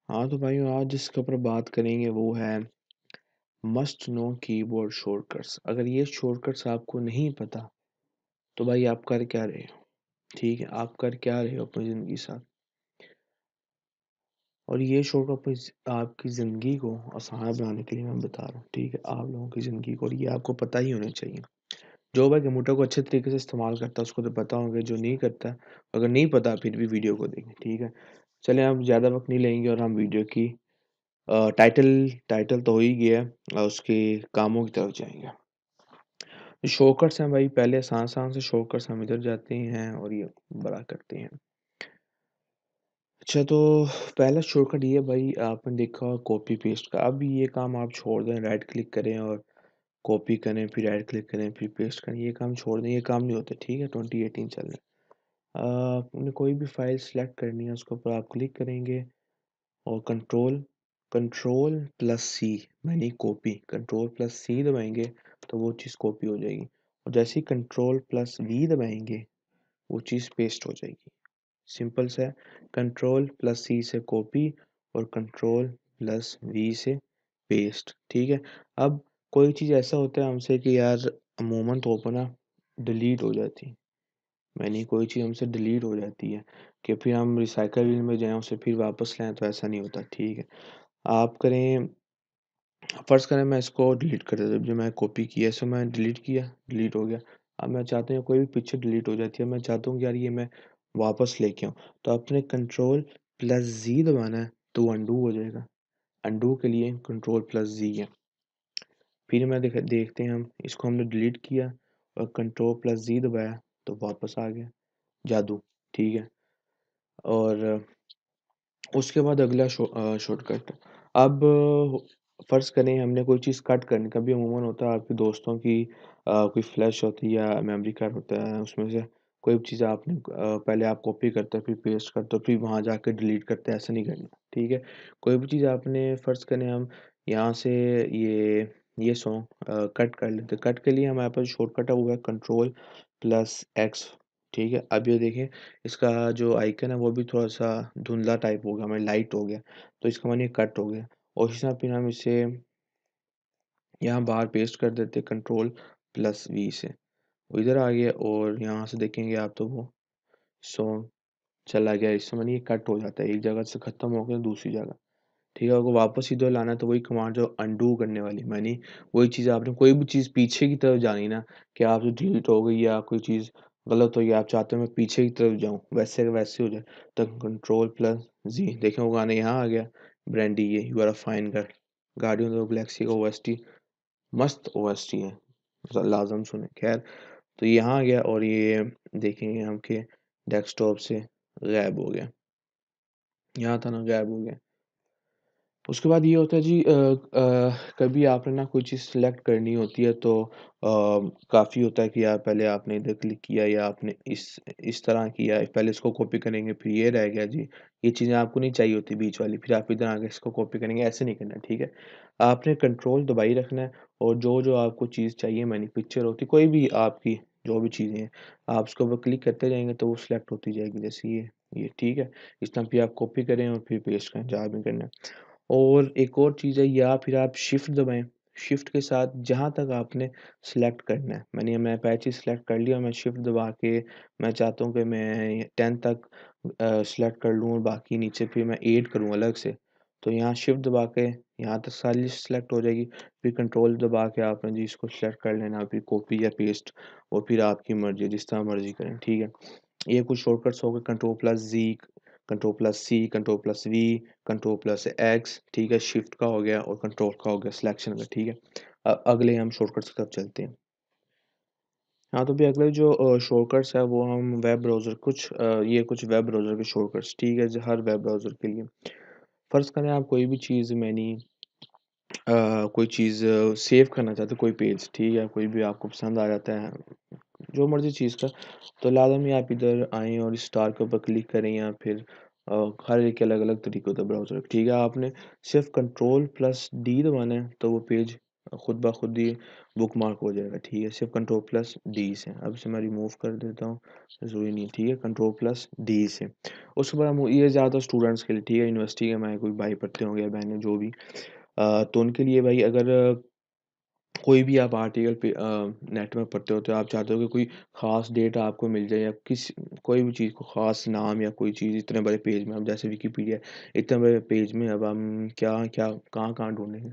हाँ तो भाई आज जिसके ऊपर बात करेंगे वो है मस्ट नो कीबोर्ड शॉर्टकट्स। अगर ये शॉर्टकट्स आपको नहीं पता तो भाई आप कर क्या रहे हो? ठीक है, आप कर क्या रहे हो अपनी ज़िंदगी के साथ? और ये शॉर्टकट आपकी ज़िंदगी को आसान बनाने के लिए मैं बता रहा हूँ। ठीक है, आप लोगों की ज़िंदगी को, और ये आपको पता ही होना चाहिए। जो भाई कंप्यूटर को अच्छे तरीके से इस्तेमाल करता है उसको तो पता होगा, जो नहीं करता, अगर नहीं पता फिर भी वीडियो को देखें। ठीक है, चलें अब ज़्यादा वक्त नहीं लेंगे और हम वीडियो की टाइटल टाइटल तो हो ही गया है, उसके कामों की तरफ जाएंगे। जो शॉर्टकट्स हैं भाई, पहले आसान-आसान से शॉर्टकट्स हम इधर जाते हैं और ये बड़ा करते हैं। अच्छा तो पहला शॉर्टकट ये है भाई, आपने देखा होगा कॉपी पेस्ट का। अब ये काम आप छोड़ दें, राइट क्लिक करें और कॉपी करें, फिर राइट क्लिक करें, फिर पेस्ट करें, ये काम छोड़ दें, ये काम नहीं होते। ठीक है, 2018 चल रहा है। आपने कोई भी फाइल सेलेक्ट करनी है, उसके ऊपर आप क्लिक करेंगे और कंट्रोल कंट्रोल प्लस सी, यानी कॉपी, कंट्रोल प्लस सी दबाएंगे तो वो चीज़ कॉपी हो जाएगी। और जैसे ही कंट्रोल प्लस वी दबाएंगे वो चीज़ पेस्ट हो जाएगी। सिंपल सा है, कंट्रोल प्लस सी से कॉपी और कंट्रोल प्लस वी से पेस्ट। ठीक है, अब कोई चीज़ ऐसा होता है हमसे कि यार अमूमन तो ओपन डिलीट हो जाती है, यानी कोई चीज़ हमसे डिलीट हो जाती है कि फिर हम रिसाइकल बिन में जाएँ उसे फिर वापस लाएँ, तो ऐसा नहीं होता। ठीक है, आप करें, फ़र्ज़ करें मैं इसको डिलीट कर देता हूँ, जो मैं कॉपी किया इसे मैं डिलीट किया, डिलीट हो गया। अब मैं चाहता हूँ कोई भी पिक्चर डिलीट हो जाती है, मैं चाहता हूँ कि यार ये मैं वापस लेके आऊँ, तो आपने कंट्रोल प्लस ज़ी दबाना है तो वो अनडू हो जाएगा। अनडू के लिए कंट्रोल प्लस ज़ी है। फिर मैं देखते हैं, हम इसको हमने डिलीट किया और कंट्रोल प्लस ज़ी दबाया तो वापस आ गया, जादू। ठीक है, और उसके बाद अगला शॉर्टकट। अब फ़र्ज़ करें हमने कोई चीज़ कट करनी, कभी अमूमन होता है आपके दोस्तों की कोई फ्लैश होती है या मेमोरी कार्ड होता है, उसमें से कोई भी चीज़ आपने पहले आप कॉपी करते हो, फिर पेस्ट करते हो, फिर वहाँ जाके डिलीट करते हैं, ऐसा नहीं करना। ठीक है, कोई भी चीज़ आपने, फ़र्ज़ करें हम यहाँ से ये सॉन्ग कट कर लेते हैं। कट के लिए हमारे पास शॉर्टकट है वो है कंट्रोल प्लस एक्स। ठीक है, अब ये देखें, इसका जो आइकन है वो भी थोड़ा-सा धुंधला टाइप हो गया, मतलब लाइट हो गया, तो इसका माने कट हो गया। और इसी तरह फिर हम इसे यहाँ बाहर पेस्ट कर देते कंट्रोल प्लस वी से, वो इधर आ गया और यहाँ से देखेंगे आप तो वो सॉन्ग चला गया। इससे माने ये कट हो जाता है, एक जगह से ख़त्म हो गया दूसरी जगह। ठीक है, अगर वापस इधर लाना है तो वही कमांड जो अनडू करने वाली, मानी वही चीज़ आपने कोई भी चीज़ पीछे की तरफ जानी ना, कि आप जो डिलीट हो गई या कोई चीज़ गलत हो गई, आप चाहते हो मैं पीछे की तरफ जाऊँ, वैसे का वैसे हो जाए, तो कंट्रोल प्लस जी, देखें वो गाना यहाँ आ गया, ब्रांडी ये you are a fine girl, Guardian of the Galaxy का ओएसटी, मस्त ओएसटी है, लाजम सुने। खैर, तो यहाँ आ गया और ये देखेंगे हम कि डेस्कटॉप से गायब हो गया, यहाँ था ना, गायब हो गया। उसके बाद ये होता है जी, कभी आपने ना कोई चीज़ सेलेक्ट करनी होती है तो काफ़ी होता है कि यार पहले आपने इधर क्लिक किया या आपने इस तरह किया, पहले इसको कॉपी करेंगे फिर ये रह गया जी, ये चीज़ें आपको नहीं चाहिए होती बीच वाली, फिर आप इधर आके इसको कॉपी करेंगे, ऐसे नहीं करना है। ठीक है, आपने कंट्रोल दबाई रखना है और जो आपको चीज़ चाहिए, मैंने पिक्चर होती कोई भी आपकी, जो भी चीज़ें हैं, आप उसके ऊपर क्लिक करते जाएंगे तो वो सिलेक्ट होती जाएगी, जैसे ये। ठीक है, इस तरह फिर आप कॉपी करें और फिर पेस्ट करें जहाँ भी करना है। और एक और चीज़ है, या फिर आप शिफ्ट दबाएँ, शिफ्ट के साथ जहाँ तक आपने सेलेक्ट करना है, मैं पहले चीज़ सेलेक्ट कर लिया, मैं शिफ्ट दबा के मैं चाहता हूँ कि मैं 10 तक सेलेक्ट कर लूँ और बाकी नीचे फिर मैं 8 करूँ अलग से। तो यहाँ शिफ्ट दबा के यहाँ तक सारी लिस्ट सेलेक्ट हो जाएगी, फिर कंट्रोल दबा के आपने जी इसको सेलेक्ट कर लेना, फिर कॉपी या पेस्ट, और फिर आपकी मर्ज़ी, जिस तरह मर्ज़ी करें। ठीक है, ये कुछ शॉर्टकट्स हो गए, control plus z, control plus C, control plus V, control plus X. ठीक है, शिफ्ट का हो गया और कंट्रोल का हो गया सिलेक्शन का। ठीक है, अगले हम शॉर्टकट्स की तरफ चलते हैं। हाँ, तो भी अगले जो शॉर्टकट्स है वो हम वेब ब्राउज़र, ये कुछ वेब ब्राउज़र के शॉर्टकट्स। ठीक है, जो हर वेब ब्राउज़र के लिए, फ़र्ज़ करें आप कोई भी चीज़ कोई चीज़ सेव करना चाहते हो, कोई पेज। ठीक है, कोई भी आपको पसंद आ जाता है, जो मर्ज़ी चीज़ का, तो लाज़मी आप इधर आएँ और स्टार के ऊपर क्लिक करें, या फिर हर एक के अलग-अलग तरीके होते हैं ब्राउज़र। ठीक है, आपने सिर्फ़ कंट्रोल प्लस डी दबाना है तो वो पेज खुद ब खुद ही बुक मार्क हो जाएगा, ठीक है, सिर्फ कंट्रोल प्लस डी से। अब इसे मैं रिमूव कर देता हूँ, ज़रूरी नहीं, ठीक है, कंट्रोल प्लस डी से। उसके बाद हम ये ज़्यादा स्टूडेंट्स के लिए, ठीक है, यूनिवर्सिटी के हमारे कोई भाई पढ़ते होंगे या बहनें जो भी, तो उनके लिए भाई अगर कोई भी आप आर्टिकल पे नेट में पढ़ते हो तो आप चाहते हो कि कोई ख़ास डेट आपको मिल जाए या किसी कोई भी चीज़ को ख़ास नाम या कोई चीज़ इतने बड़े पेज में, अब जैसे विकिपीडिया इतने बड़े पेज में अब हम क्या-क्या कहाँ-कहाँ ढूँढेंगे।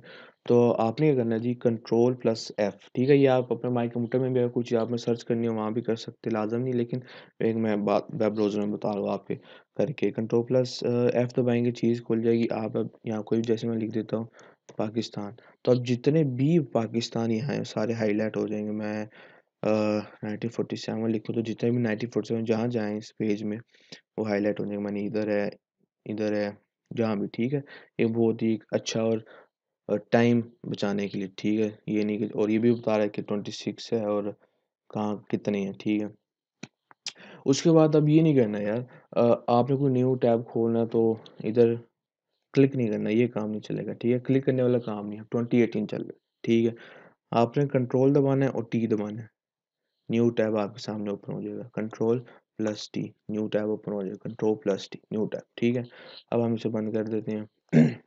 तो आपने क्या करना है जी, कंट्रोल प्लस एफ, ठीक है? ये आप अपने माई कंप्यूटर में भी अगर कोई चीज़ आपने सर्च करनी हो वहाँ भी कर सकते हैं, लाज़िम नहीं, लेकिन एक मैं बात वेब ब्राउज़र में बता रहा हूँ आपके करके। कंट्रोल प्लस एफ दबाएँगे, चीज़ खुल जाएगी। आप अब यहाँ कोई जैसे मैं लिख देता हूँ पाकिस्तान। तो अब जितने भी पाकिस्तान यहाँ हैं सारे हाईलाइट हो जाएँगे। मैं 1947 लिखूँ तो जितने भी 1947 जहाँ जाएँ इस पेज में वो हाईलाइट हो जाएँगे। माने इधर है, जहाँ भी, ठीक है? ये बहुत ही अच्छा और टाइम बचाने के लिए, ठीक है? ये नहीं कि, और ये भी बता रहा है कि 26 है और कहाँ कितने हैं, ठीक है? उसके बाद अब ये नहीं करना यार, आपने कोई न्यू टैब खोलना है तो इधर क्लिक नहीं करना, ये काम नहीं चलेगा, ठीक है? क्लिक करने वाला काम नहीं है, 2018 चल रहा है, ठीक है? आपने कंट्रोल दबाना है और टी दबाना है। न्यू टैब आपके सामने ओपन हो जाएगा, control plus T, new tab open हो जाएगा, control plus T, new tab, ठीक है? अब हम इसे बंद कर देते हैं।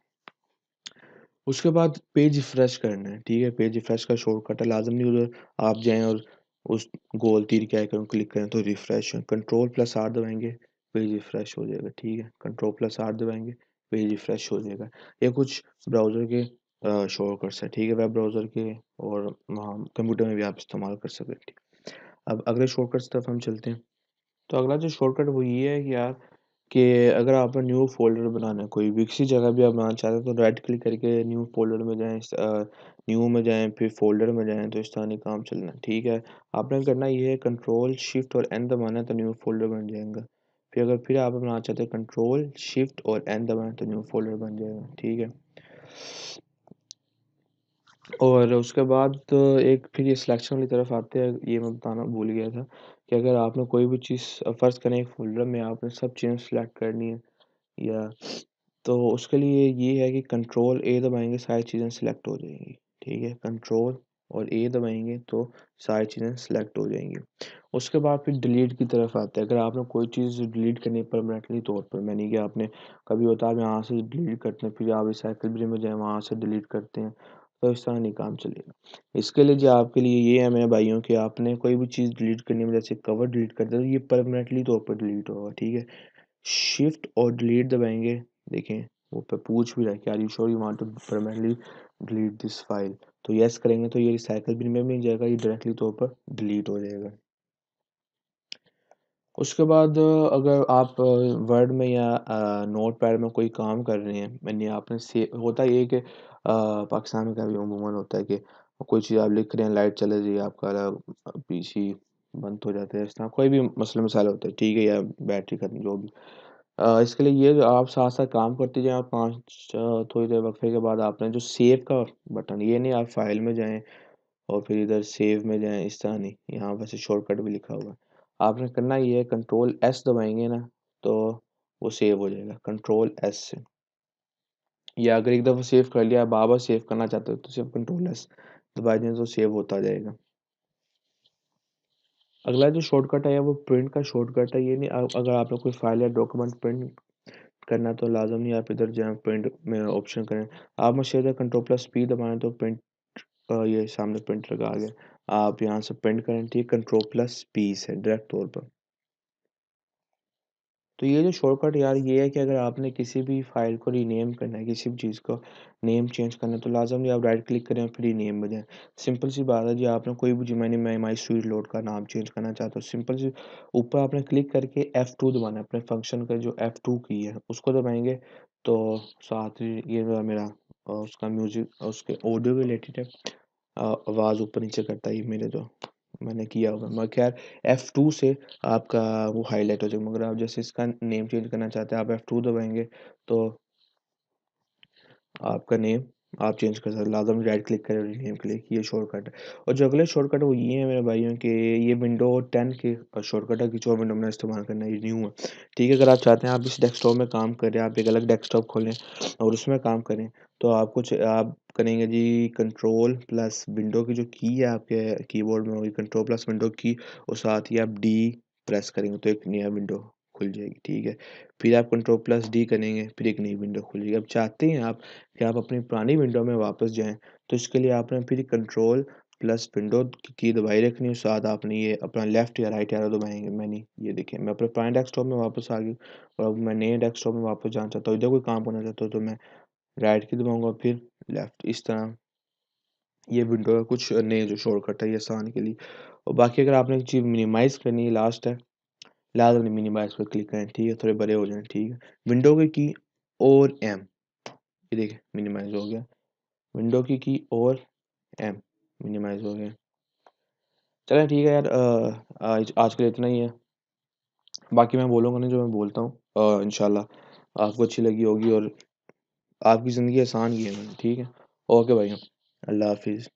उसके बाद पेज रिफ्रेश करना है, ठीक है? पेज रिफ्रेश का शॉर्टकट है, लाज़िम नहीं उधर आप जाएँ और उस गोल तीर के आइकन को क्लिक करें तो रिफ्रेश है। कंट्रोल प्लस आर दबाएँगे, पेज रिफ्रेश हो जाएगा, ठीक है? कंट्रोल प्लस आर दबाएँगे, पेज रिफ्रेश हो जाएगा। ये कुछ ब्राउज़र के शॉर्टकट्स हैं, ठीक है? वेब ब्राउज़र के और वहाँ कंप्यूटर में भी आप इस्तेमाल कर सकते हैं, ठीक। अब अगले शॉर्टकट्स तरफ हम चलते हैं। तो अगला जो शॉर्टकट वो ये है कि यार कि अगर आपने न्यू फ़ोल्डर बनाना है कोई भी किसी जगह भी आप बनाना चाहते हैं तो राइट क्लिक करके न्यू फ़ोल्डर में जाएँ, न्यू में जाएँ फिर फ़ोल्डर में जाएँ तो इस तरह नहीं काम चलना है, ठीक है? आपने करना ये है कंट्रोल शिफ्ट और एन दबाना है तो न्यू फ़ोल्डर बन जाएगा। फिर आप बनाना चाहते हैं कंट्रोल शिफ्ट और एन दबाएँ तो न्यू फ़ोल्डर बन जाएगा, ठीक है? और उसके बाद एक फिर ये सिलेक्शन वाली तरफ आते हैं, ये मैं बताना भूल गया था कि अगर आपने कोई भी चीज़ फ़र्ज़ करें एक फ़ोल्डर में आपने सब चीज़ें सेलेक्ट करनी है या तो उसके लिए ये है कि कंट्रोल ए दबाएँगे सारी चीज़ें सेलेक्ट हो जाएँगी, ठीक है? कंट्रोल और ए दबाएँगे तो सारी चीज़ें सेलेक्ट हो जाएँगी। उसके बाद फिर डिलीट की तरफ आते हैं। अगर आपने कोई चीज़ डिलीट करनी है परमानेंटली तौर पर, यानी कि आपने कभी होता है आप यहाँ से डिलीट करते हैं, फिर आप रिसाइकिल बिन में जाएँ वहाँ से डिलीट करते हैं, तो इस तरह नहीं काम चलेगा। इसके लिए जो आपके लिए ये है मेरे भाइयों कि आपने कोई भी चीज़ डिलीट करनी है, जैसे कवर डिलीट करते हैं तो ये परमानेंटली तौर पर डिलीट होगा, ठीक है? शिफ्ट और डिलीट दबाएँगे, देखें वो पे पूछ भी रहा है कि are you sure you want to permanently delete this file? तो येस करेंगे तो ये रिसाइकिल बिन में भी नहीं जाएगा, ये डायरेक्टली तौर पर डिलीट हो जाएगा। उसके बाद अगर आप वर्ड में या नोटपैड में कोई काम कर रहे हैं, यानी आपने से होता ये है कि पाकिस्तान में क्या भी अमूमन होता है कि कोई चीज़ आप लिख रहे हैं, लाइट चले जाए, आपका पीसी बंद हो जाता है, इस तरह कोई भी मसला मसाला होता है, ठीक है, या बैटरी खत्म जो भी। इसके लिए ये जो आप साथ-साथ काम करते जाएँ और 5 थोड़ी देर वक़्फ़े के बाद आपने जो सेव का बटन, ये नहीं आप फ़ाइल में जाएँ और फिर इधर सेव में जाएँ, इस तरह नहीं, यहाँ वैसे शॉर्टकट भी लिखा हुआ है। आपने करना ये है कंट्रोल एस दबाएँगे ना, तो वो सेव हो जाएगा कंट्रोल एस से। या अगर एक दफ़ा सेव कर लिया, बार-बार सेव करना चाहते हो तो सिर्फ़ कंट्रोल एस दबा दें तो सेव होता जाएगा। अगला जो शॉर्टकट है वो प्रिंट का शॉर्टकट है, ये नहीं अगर आपने कोई फ़ाइल या डॉक्यूमेंट प्रिंट करना तो लाज़िम नहीं आप इधर जाएँ प्रिंट में ऑप्शन करें। आप मुझे इधर कंट्रोल प्लस पी दबाएँ तो प्रिंट ये सामने प्रिंटर का आ गया। आप यहाँ से प्रिंट करें, ठीक, कंट्रोल प्लस पी से डायरेक्ट तौर पर। तो ये जो शॉर्टकट यार ये है कि अगर आपने किसी भी फ़ाइल को रीनेम करना है, किसी भी चीज़ को नेम चेंज करना है तो लाज़िम नहीं आप राइट क्लिक करें और फिर रीनेम में जाएँ। सिंपल सी बात है जी, आपने कोई भी जो मैं माई स्वीट लोड का नाम चेंज करना चाहता हूँ, सिंपल सी ऊपर आपने क्लिक करके F2 दबाना है, अपने फ़ंक्शन का जो F2 की है उसको दबाएँगे तो साथ ही ये रहा मेरा उसका म्यूज़िक उसके ऑडियो के रिलेटेड है। आवाज़ ऊपर-नीचे करता है ये मेरे जो मैंने किया होगा। मगर ख़ैर F2 से आपका वो हाइलाइट हो जाएगा, मगर आप जैसे इसका नेम चेंज करना चाहते हैं, आप F2 दबाएँगे तो आपका नेम आप चेंज कर सकते हैं। लाज़िम राइट क्लिक करें रीनेम के लिए, ये शॉर्टकट है। और जो अगले शॉर्टकट है वो ये है मेरे भाइयों कि ये विंडो 10 के शॉर्टकट है कि जो विंडो में इस्तेमाल करना है, ये न्यू है। ठीक है, अगर आप चाहते हैं आप इस डेस्कटॉप में काम कर रहे हैं, आप एक अलग डेस्कटॉप खोलें और उसमें काम करें, तो आप करेंगे जी कंट्रोल प्लस विंडो की जो की है आपके कीबोर्ड में होगी, कंट्रोल प्लस विंडो की, और साथ ही आप डी प्रेस करेंगे तो एक नया विंडो खुल जाएगी, ठीक है। फिर आप कंट्रोल प्लस डी करेंगे, फिर एक नई विंडो खुल जाएगी। अब चाहते हैं आप कि आप अपनी पुरानी विंडो में वापस जाएं, तो इसके लिए आपने फिर कंट्रोल प्लस विंडो की दबाई रखनी है, साथ आपने ये अपना लेफ्ट या राइट एरो दबाएंगे। मैंने ये देखिए मैं अपने पुराने डेस्कटॉप में वापस आ गई, और अब मैं नए डेस्कटॉप में वापस जाना चाहता हूँ, इधर कोई काम करना चाहता हूँ तो मैं राइट की दबाऊंगा फिर लेफ्ट। इस तरह ये विंडो का कुछ नए जो शॉर्टकट है ये आसान के लिए। और बाकी अगर आपने चीज़ मिनिमाइज़ करनी है, लास्ट है, लास्ट वाली मिनिमाइज़ पर क्लिक करें, ठीक है, थोड़े बड़े हो जाएं, ठीक है। विंडो की और एम, ये देखिए मिनिमाइज़ हो गया। विंडो की और एम, मिनिमाइज़ हो गया। चलें ठीक है यार, आज आज के लिए इतना ही है। बाकी मैं बोलूँगा नहीं जो मैं बोलता हूँ, इंशाल्लाह आपको अच्छी लगी होगी और आपकी ज़िंदगी आसान की है मैंने, ठीक है। ओके भाई, अल्लाह हाफिज़।